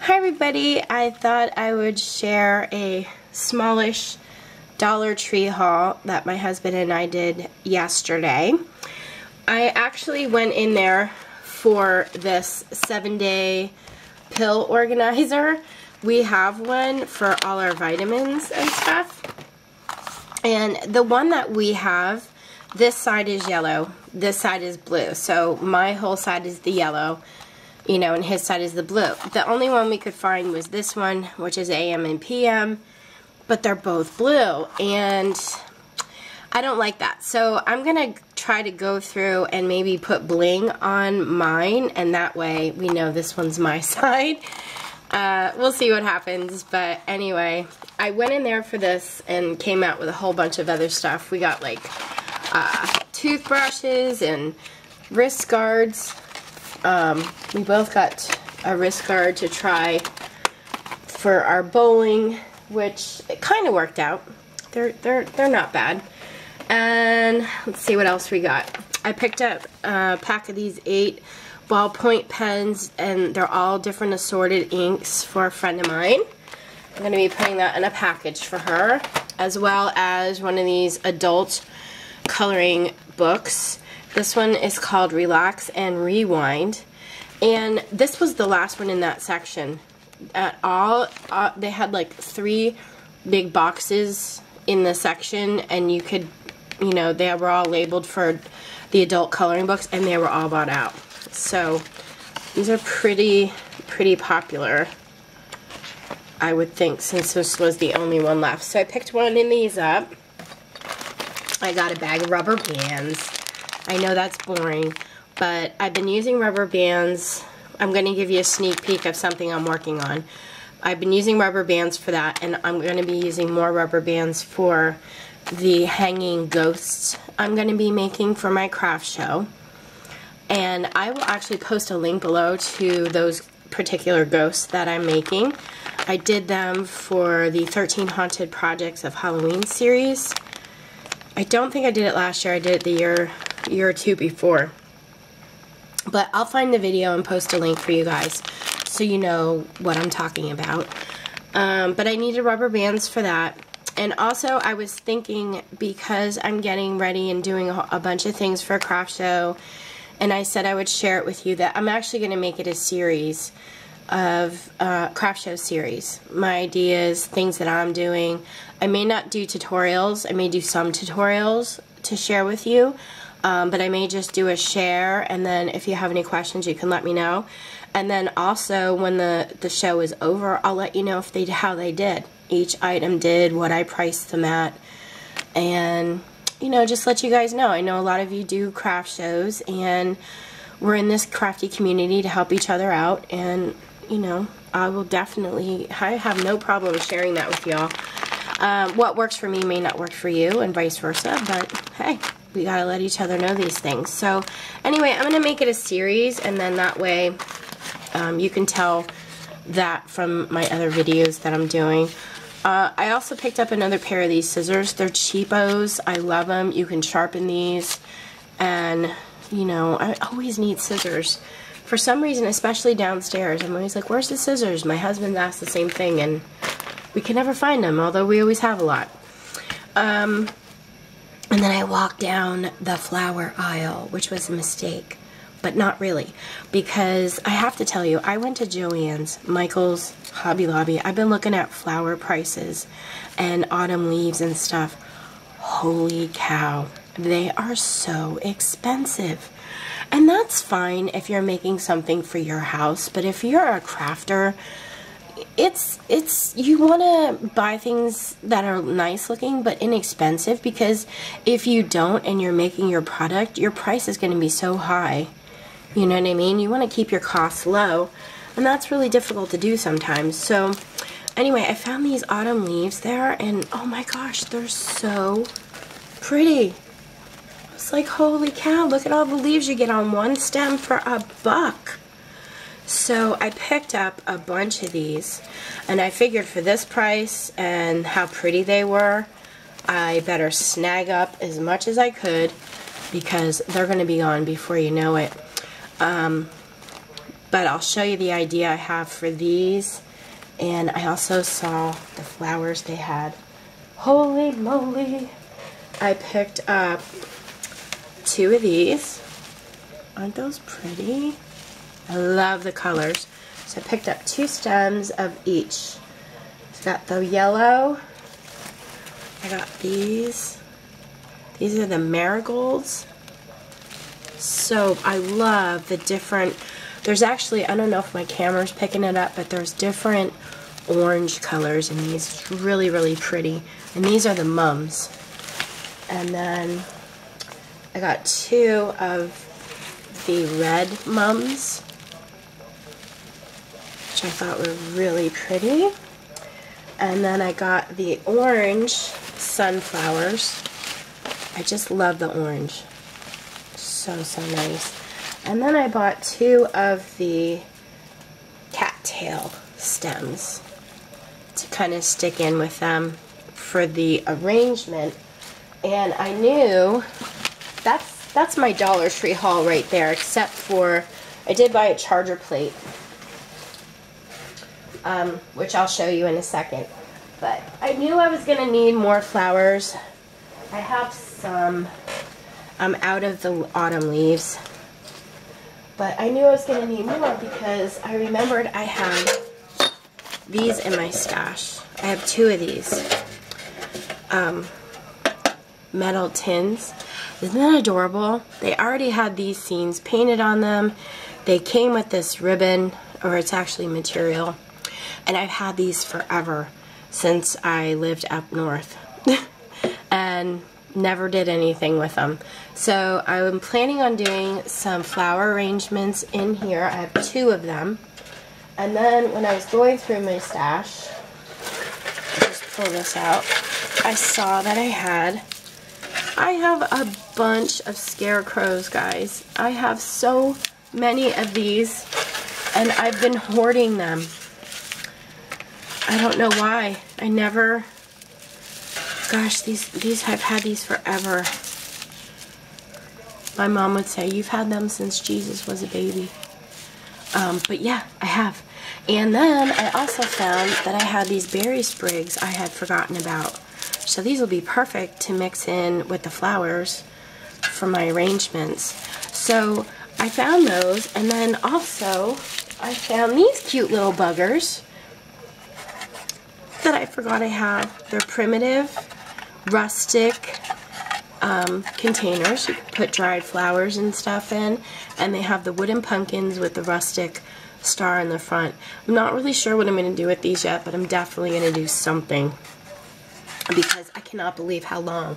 Hi everybody, I thought I would share a smallish Dollar Tree haul that my husband and I did yesterday. I actually went in there for this 7-day pill organizer. We have one for all our vitamins and stuff. And the one that we have, this side is yellow, this side is blue. So my whole side is the yellow, you know, and his side is the blue. The only one we could find was this one, which is AM and PM, but they're both blue, and I don't like that. So I'm gonna try to go through and maybe put bling on mine, and that way we know this one's my side. We'll see what happens, but anyway, I went in there for this and came out with a whole bunch of other stuff. We got like toothbrushes and wrist guards. We both got a wrist guard to try for our bowling, which it kind of worked out. They're not bad. And let's see what else we got. I picked up a pack of these 8 ballpoint pens, and they're all different assorted inks for a friend of mine. I'm going to be putting that in a package for her, as well as one of these adult coloring books. This one is called Relax and Rewind, and this was the last one in that section at all. They had like 3 big boxes in the section, and you could, you know, they were all labeled for the adult coloring books, and they were all bought out. So these are pretty popular, I would think, since this was the only one left. So I picked one of these up. I got a bag of rubber bands. I know that's boring, but I've been using rubber bands. I'm going to give you a sneak peek of something I'm working on. I've been using rubber bands for that, and I'm going to be using more rubber bands for the hanging ghosts I'm going to be making for my craft show. And I will actually post a link below to those particular ghosts that I'm making. I did them for the 13 Haunted Projects of Halloween series. I don't think I did it last year. I did it the year or two before. But I'll find the video and post a link for you guys so you know what I'm talking about. But I needed rubber bands for that. And also I was thinking, because I'm getting ready and doing a bunch of things for a craft show, and I said I would share it with you, that I'm actually going to make it a series of craft show series. My ideas, things that I'm doing. I may not do tutorials. I may do some tutorials to share with you, but I may just do a share, and then if you have any questions you can let me know. And then also when the show is over, I'll let you know if how they did. Each item did, what I priced them at, and you know, just let you guys know. I know a lot of you do craft shows, and we're in this crafty community to help each other out, and you know, I have no problem sharing that with y'all. What works for me may not work for you, and vice versa, but hey, we gotta let each other know these things. So anyway, I'm gonna make it a series, and then that way you can tell that from my other videos that I'm doing. I also picked up another pair of these scissors. They're cheapos. I love them. You can sharpen these, and you know, I always need scissors. For some reason, especially downstairs, I'm always like, where's the scissors? My husband asked the same thing, and we can never find them, although we always have a lot. And then I walked down the flower aisle, which was a mistake. But not really, because I have to tell you, I went to Joann's, Michael's, Hobby Lobby. I've been looking at flower prices and autumn leaves and stuff. Holy cow, they are so expensive. And that's fine if you're making something for your house, but if you're a crafter, you want to buy things that are nice looking but inexpensive, because if you don't and you're making your product, your price is going to be so high. You know what I mean? You want to keep your costs low, and that's really difficult to do sometimes. So anyway, I found these autumn leaves there, and oh my gosh, they're so pretty. It's like, holy cow, look at all the leaves you get on one stem for $1. So I picked up a bunch of these, and I figured for this price and how pretty they were, I better snag up as much as I could, because they're going to be gone before you know it. but I'll show you the idea I have for these. And I also saw the flowers they had. Holy moly! I picked up 2 of these. Aren't those pretty? I love the colors. So I picked up 2 stems of each. It's got the yellow. I got these. These are the marigolds. So I love the different, there's actually, I don't know if my camera's picking it up, but there's different orange colors in these. It's really, really pretty. And these are the mums. And then I got 2 of the red mums, which I thought were really pretty. And then I got the orange sunflowers. I just love the orange. So, so nice. And then I bought 2 of the cattail stems to kind of stick in with them for the arrangement. And I knew that's my Dollar Tree haul right there, except for I did buy a charger plate, which I'll show you in a second. But I knew I was going to need more flowers. I have some out of the autumn leaves, but I knew I was going to need more because I remembered I had these in my stash. I have 2 of these metal tins. Isn't that adorable? They already had these scenes painted on them. They came with this ribbon, or it's actually material, and I've had these forever since I lived up north and never did anything with them. So I'm planning on doing some flower arrangements in here. I have 2 of them. And then when I was going through my stash, I'll just pull this out, I saw that I have a bunch of scarecrows, guys. I have so many of these, and I've been hoarding them. I don't know why. I never, gosh, these I've had these forever. My mom would say, you've had them since Jesus was a baby. But yeah, I have. And then I also found that I had these berry sprigs I had forgotten about. So these will be perfect to mix in with the flowers for my arrangements. So I found those, and then also I found these cute little buggers that I forgot I have. They're primitive, rustic containers. You can put dried flowers and stuff in, and they have the wooden pumpkins with the rustic star in the front. I'm not really sure what I'm going to do with these yet, but I'm definitely going to do something, because I cannot believe how long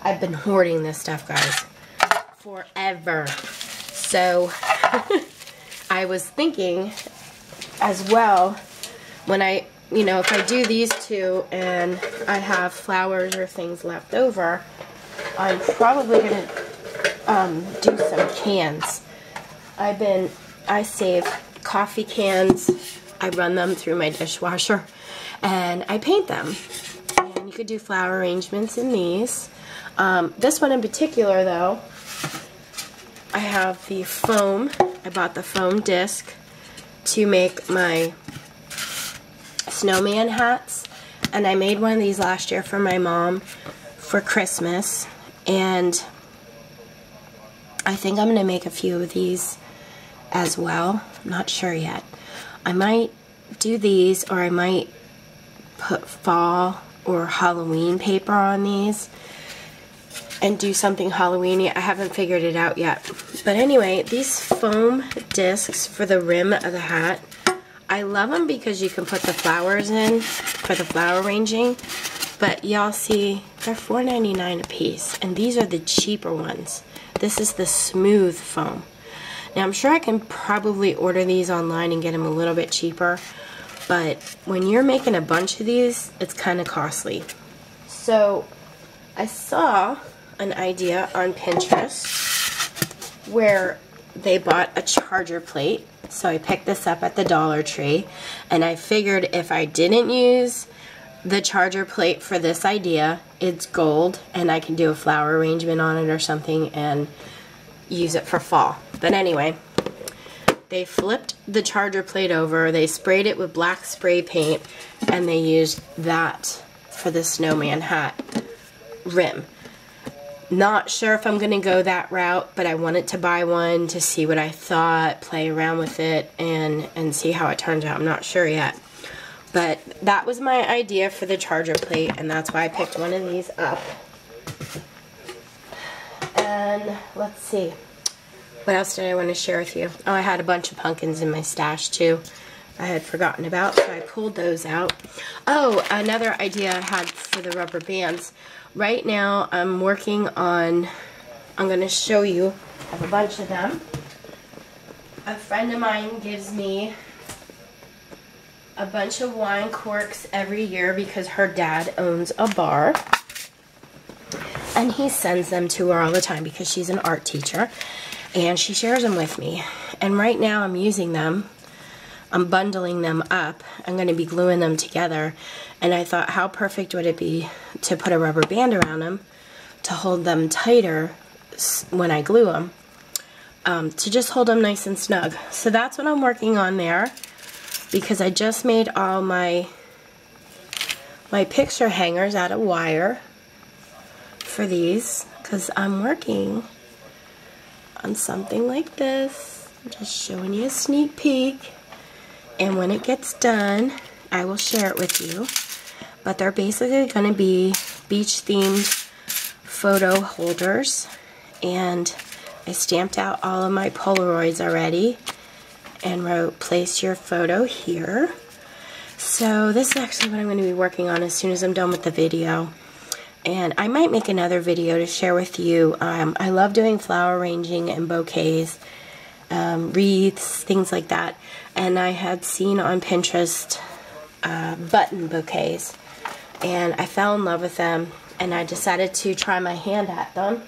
I've been hoarding this stuff, guys. Forever. So I was thinking as well, when if I do these 2 and I have flowers or things left over, I'm probably going to do some cans. I save coffee cans, I run them through my dishwasher, and I paint them. And you could do flower arrangements in these. This one in particular, though, I have the foam. I bought the foam disc to make my snowman hats, and I made one of these last year for my mom for Christmas, and I think I'm going to make a few of these as well. I'm not sure yet. I might do these, or I might put fall or Halloween paper on these and do something Halloweeny. I haven't figured it out yet. But anyway, these foam discs for the rim of the hat, I love them because you can put the flowers in for the flower arranging. But y'all see, they're $4.99 a piece, and these are the cheaper ones. This is the smooth foam. Now I'm sure I can probably order these online and get them a little bit cheaper, but when you're making a bunch of these, it's kind of costly. So I saw an idea on Pinterest where they bought a charger plate. So I picked this up at the Dollar Tree, and I figured if I didn't use the charger plate for this idea, it's gold, and I can do a flower arrangement on it or something and use it for fall. But anyway, They flipped the charger plate over, they sprayed it with black spray paint, and they used that for the snowman hat rim. Not sure if I'm going to go that route, but I wanted to buy one to see what I thought, play around with it, and see how it turns out. I'm not sure yet. But that was my idea for the charger plate, and that's why I picked one of these up. And let's see. What else did I want to share with you? Oh, I had a bunch of pumpkins in my stash too. I had forgotten about, so I pulled those out. Oh, another idea I had for the rubber bands. Right now, I'm working on, I'm going to show you, I have a bunch of them. A friend of mine gives me a bunch of wine corks every year because her dad owns a bar. And he sends them to her all the time because she's an art teacher. And she shares them with me. And right now I'm using them. I'm bundling them up. I'm going to be gluing them together. And I thought, how perfect would it be to put a rubber band around them to hold them tighter when I glue them. To just hold them nice and snug. So that's what I'm working on there. Because I just made all my picture hangers out of wire for these. Because I'm working on something like this. I'm just showing you a sneak peek. And when it gets done, I will share it with you. But they're basically going to be beach-themed photo holders. And I stamped out all of my Polaroids already and wrote, place your photo here. So this is actually what I'm going to be working on as soon as I'm done with the video. And I might make another video to share with you. I love doing flower arranging and bouquets, wreaths, things like that. And I had seen on Pinterest button bouquets, and I fell in love with them, and I decided to try my hand at them.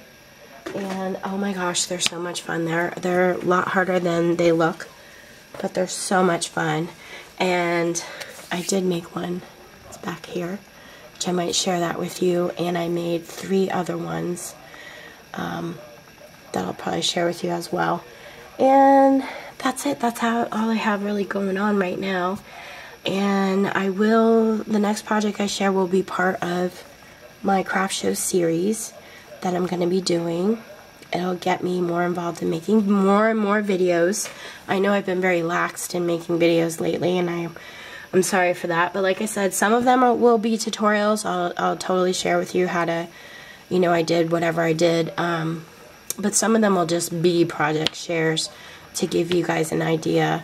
And oh my gosh, they're so much fun. They're a lot harder than they look, but they're so much fun. And I did make one. It's back here, which I might share that with you. And I made 3 other ones that I'll probably share with you as well. And that's it. That's all I have really going on right now. And the next project I share will be part of my craft show series that I'm going to be doing. It'll get me more involved in making more and more videos. I know I've been very laxed in making videos lately, and I'm sorry for that. But like I said, some of them will be tutorials. I'll totally share with you how to, I did whatever I did. But some of them will just be project shares to give you guys an idea.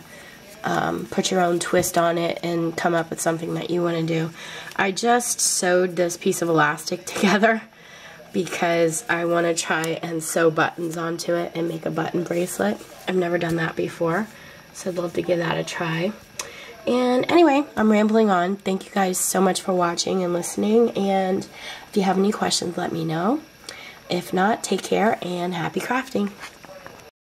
Put your own twist on it and come up with something that you want to do. I just sewed this piece of elastic together because I want to try and sew buttons onto it and make a button bracelet. I've never done that before, so I'd love to give that a try. And anyway, I'm rambling on. Thank you guys so much for watching and listening, and if you have any questions, let me know. If not, take care and happy crafting.